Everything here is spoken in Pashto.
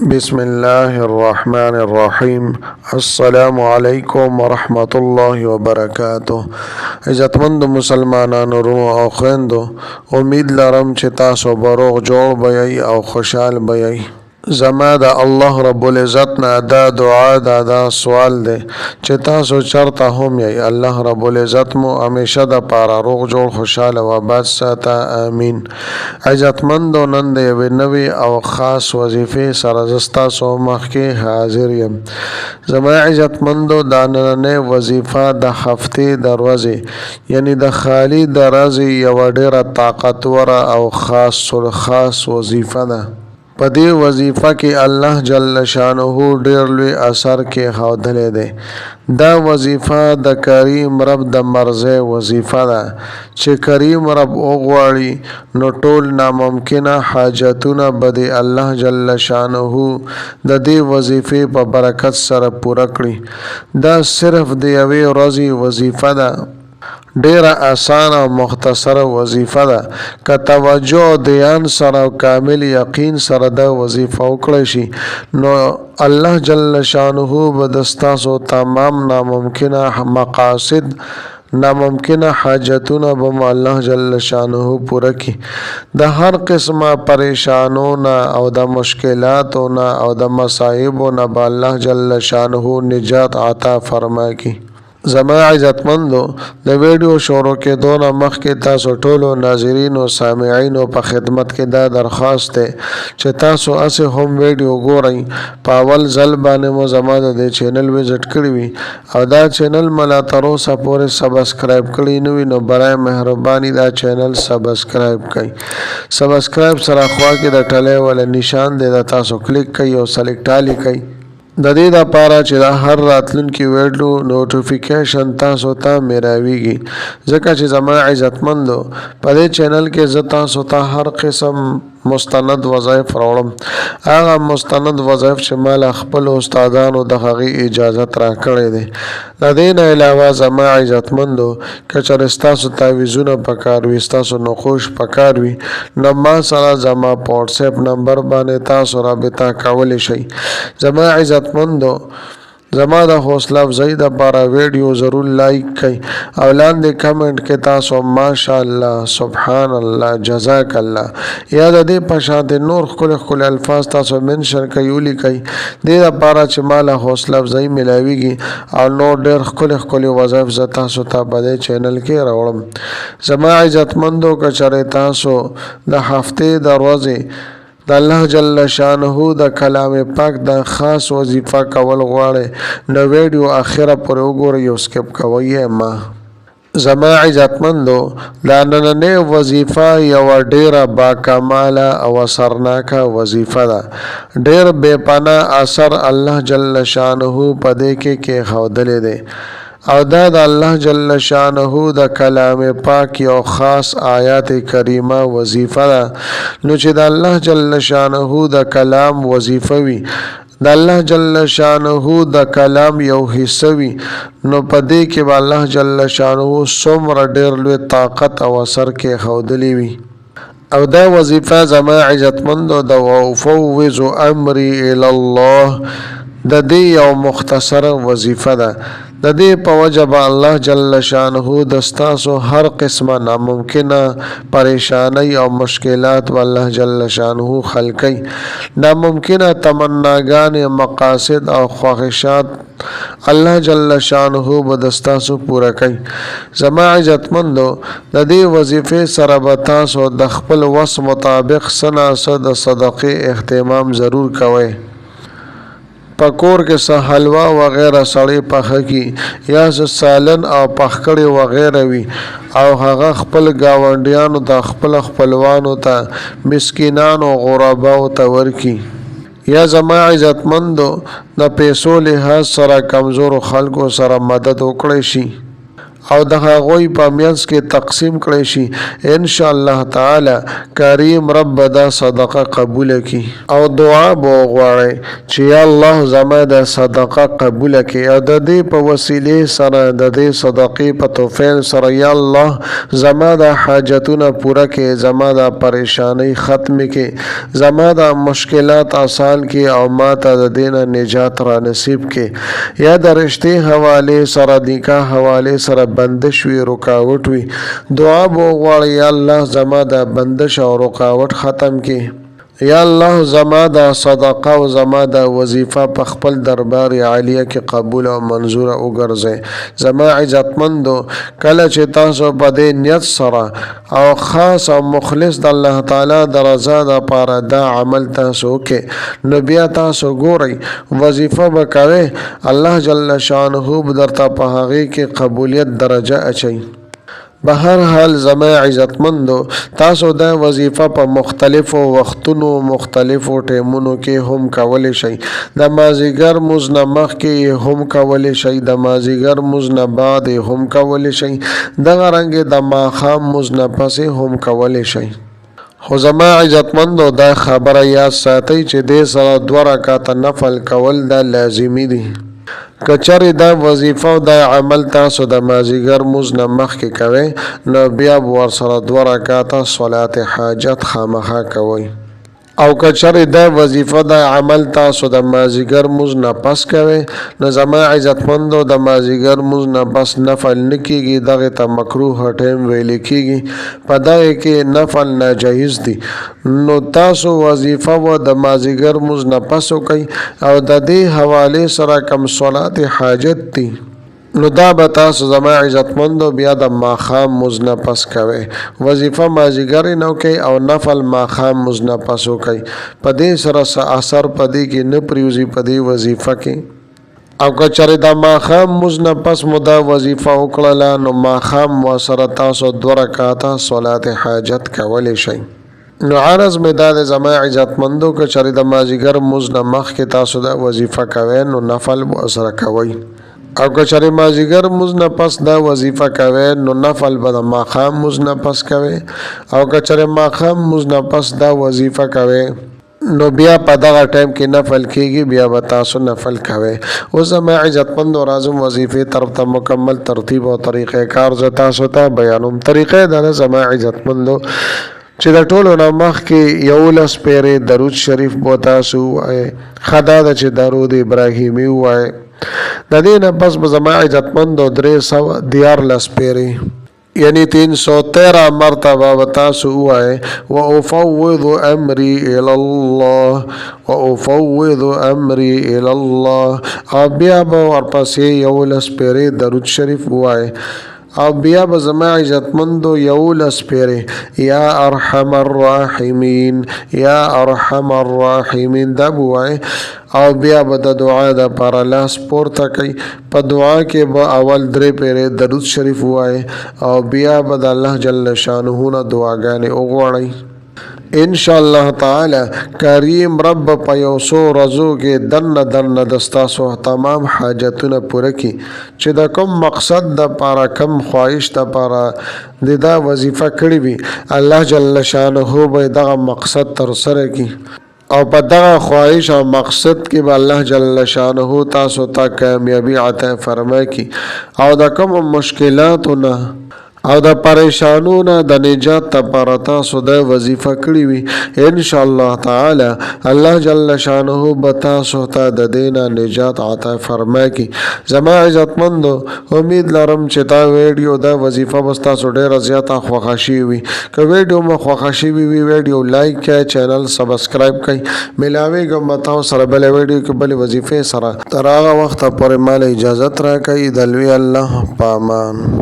بسم الله الرحمن الرحیم. السلام علیکم ورحمۃ اللہ وبرکاتہ. عزتمند مسلمانانو ورونو او خویندو، امید لرم چې تاسو به روغ جوړ بیئ او خوشحال بیئ. زما د الله رب العزت نه دا دعا دا سوال دی چې تاسو چرته هم یئ، الله رب العزت مو همیشه د پاره روغ جوړ خوشحاله و آباد ساته، آمین. عزتمندو، نن د یوې نوې او خاص وظیفې سره زه ستاسو مخکې حاضر یم. زما عزتمندو، دا نننۍ وظیفه د هفتې د ورځې یعنی د خالي د ورځې یوه ډېره طاقتوره او خاص وظیفه ده. په دې وظیفه کې الله جل شانه ډېر لوی اثر کېښودلی دی. دا وظیفه د کریم رب د مرضۍ وظیفه ده چې کریم رب وغواړي نو ټول ناممکنه حاجتونه به د الله جل شانه د دې وظیفې په برکت سره پوره کړي. دا صرف د یوې ورځې وظیفه ده، ډیره اسانه او مختصره وظیفه ده. که توجه او دیان سره او کامل یقین سره دا وظیفه وکړی شي نو الله جل شانه به د ستاسو تمام ناممکنه مقاصد، ناممکنه حاجتونه به الله جل شانه پوره کړي. د هر قسمه پریشانونه او د مشکلاتونه او د مصائبونه به الله جل شانه نجات عطا فرمایي. زما عزتمندو، د ویډیو شروع کېدو نه مخکې تاسو ټولو ناظرینو او سامعینو په خدمت کې دا درخواست دی چې تاسو هسې هم ویډیو ګورئ. په اول ځل باندې مو زما د دې چینل وزټ کړی وي او دا چینل ملا تر اوسه پورې سبسکرایب کړی نه وي نو برای مهرباني دا چینل سبسکرایب کړئ. سبسکرایب سره خوا کې د ټلۍ والا نشان دی، دا تاسو کلیک کړئ او سلیکټ آل کړئ د دې لپاره چې د هر راتلونکي ویډیو نوټیفیکیشن تاسو ته میراویږي. ځکه چې زما عزتمندو، په دې چینل کې زه تاسو ته هر قسم مستند وظایف راوړم. هغه مستند وظایف چې مال خپل استادانو د هغې اجازت راکړی دی. د دې نه علاوه زما عزتمندو، که چېرې ستاسو تعویضونه پکار وي، ستاسو نقوش پکار وي، نو ما سره زما په واټساپ نمبر باندې تاسو رابطه کولی شئ. زما عزتمندو، زما د حوصله افزایی دپاره ویډیو ضرور لایک کړئ او لاندې کمنټ کې تاسو ماشاءالله، سبحان الله، جزاک الله یا د دې په شانتې نور ښکلي الفاظ تاسو منشن کړئ، ولیکئ. دې دپاره چې ما له حوصله افزایی میلاویږي او نور ډېر ښکلي وظایف زه تاسو ته په دې چینل کې راوړم. زما عزتمندو، که چېرې تاسو د هفتې د ورځې د الله جل شانه د کلام پاک د خاص وظیفه کول غواړئ نو ویډیو اخره پورې وګورئ او سکپ کوئ ما. زما عزتمندو، دا نننۍ وظیفه یوه ډیره باکماله او اثرناکه وظیفه ده. ډیر بې پناه اثر الله جل شانه په دې کې کېښودلی دی او دا د الله جل شانه د کلام پاک یو خاص آیات کریمه وظیفه ده. نو چې د الله جل شانه د کلام وظیفه وي، د الله جل شانه د کلام یو حصه وي، نو په دې کې به الله جل شانه څومره ډېر لوی طاقت او اثر کېښودلی وي. او دا وظیفه زما عزتمندو د وافوض امري الی الله د دې یو مختصره وظیفه ده. د دې په وجه به الله جل شانه د ستاسو هر قسمه ناممکنه پریشانی او مشکلات به الله جل شانه حل کوي. ناممکنه تمناګانې، مقاصد او خواهشات الله جل شانه به د ستاسو پوره کوي. زما عزتمندو، د دې وظیفې سره به تاسو د خپل وس مطابق څه نه څه د صدقې اهتمام ضرور کوئ. په کور کې څه حلوا وغیره سړی پخه کړي یا څه سالن او پخکړې وغیره وي او هغه خپل ګاونډیانو ته، خپل خپلوانو ته، مسکینانو غرباو ته ورکړي. یا زما عزتمندو، د پیسو لحاظ سره کمزورو خلکو سره مدد وکړی شي او د هغوی په منځ کې تقسیم کړی شي ان شاء الله تعالی کریم رب دا صدقه قبول کړي او دعا به غواړي چې یا الله زما د صدقه قبول کړي او د دې په وسیله سره د دې صدقې په توفیل سره یا الله زما د حاجتونه پوره کړي زما د پریشانی ختم کړي زما د مشکلات آسان کړي او ما ته د دین نجات را نصیب کړي یا د رشتې حواله سره نکاح حواله سره بندش وی رکاوټ وی دعا به غواړي یا الله زما د بندش او رکاوټ ختم کړي یا الله زما د صدقه او زما د وظیفه په خپل دربار عالیه کې قبول او منظور وګرځي زما عزتمندو کله چې تاسو په دې نیت سره او خاص او مخلص د الله تعالی د رضا لپاره دا عمل تاسو کې نو بیا تاسو ګورئ وظیفه وکوي الله جل شانه درته په هغه کې قبولیت درجه اچي بهر حال زما عزتمندو تاسو دا وظیفه په مختلفو وختونو مختلفو ټیمونو کې هم کولی شئ د مازیګر مونځ نه مخکې هم کولی شئ د مازیګر مونځ نه بعد هم کولی شئ دغه رنګې د ماښام مونځ نه پسې هم کولی شئ خو زما عزتمندو دا خبره یاد ساتئ چې دې سره 2 رکعاته نفل کول دا لازمي دي کچری دا وظیفه او دا عمل تاسو د مازیګر مونځ نه مخکې کوئ نو بیا ور سره 2 رکعاته صلات حاجت خامخا کوئ او کچری دا وظیفه دا عمل تاسو د مازیګر مونځ نه پس کوئ نو زما عزتمندو د مازیګر مونځ نه پس نفل نه کیږي دغه ته مکروه ټیم ویل کیږي په دغه کې نفل ناجایز دي نو تاسو وظیفه و د مازیګر مونځ نه پس کوئ او د دې حواله سره کم صلات حاجت دي نو دا به تاسو زما عزتمندو بیا د ماښام مونځ نه پس کوئ وظیفه مازیګر نه کوئ او نفل ماښام مونځ نه پس کوئ په دې سره څه اثر په دې کې نه پریوزي په دې وظیفه کې او که چېرې د ماښام مونځ نه پس مو دا وظیفه وکړله نو ماښام مو سره تاسو 2 رکعاته صلات حاجت کولی شئ نو عرض مې دا د زما عزتمندو که چېرې د مازیګر مونځ نه مخکې تاسو دا وظیفه کوئ نو نفل مو سره کوئ او که چېرې مازیګر مونځ نه پس دا وظیفه کوئ نو نفل به د ماښام مونځ نه پس کوئ او که چېرې ماښام مونځ نه پس دا وظیفه کوئ نو بیا په دغه ټایم کې نفل کېږي بیا به تاسو نفل کوئ اوس زما عزتمندو راځم وظیفې طرف ته مکمل ترتیب او طریقې کار زه تاسو ته بیانوم طریقې دا زما عزتمندو چې د ټولو نه مخکې 11 پیرې درود شریف به تاسو ووایئ ښه دا ده چې درود ابراهیمي ووایئ د دې نه پس به زما عزتمندو 314 پیرې یعنی 313 مرتبه به تاسو ووایئ وافوض امری الی الله وافوض امری الی الله او بیا به ورپسې 11 پیرې درود شریف ووایئ او بیا به زما عزتمندو 11 پیرې یا ارحم الراحمین یا ارحم الراحمین دا ووایئ او بیا به د دعا د پر لاس پورته کوي په دعا کې به اول 3 پیرې درود شریف ووایئ او بیا به د الله جل شانه نه دعاګانې وغواړئ ان شاء الله تعالی کریم رب په یو څو ورځو کې دنه دستاسو تمام حاجتونه پوره کړي چې د کوم مقصد د پاره کم خواهش د پاره د دا وظیفه کړې وي الله جل شانه به دغه مقصد تر سره کړي او په دغه خواهش او مقصد کې به الله جل شانه تاسو ته کامیابی عطا فرمایي کړي او د کوم مشکلاتو نه او د پریشانونو د نجات لپاره تاسو د وظیفه کړی وي ان شاء الله تعالی الله جل شانه به تاسو ته د دینه نجات عطا فرمایي کی زما عزتمندو امید لرم چې دا ویډیو د وظیفه بستا سو ډیره زیاته خوښه شي وي که ویډیو مو خوښه شي وي ویډیو لایک کړئ چینل سبسکرایب کړئ ملاوي کوم تاسو سره بل ویډیو کې بل وظیفه سره تر هغه وخت پورې مال اجازه راکړئ د لوی الله پامان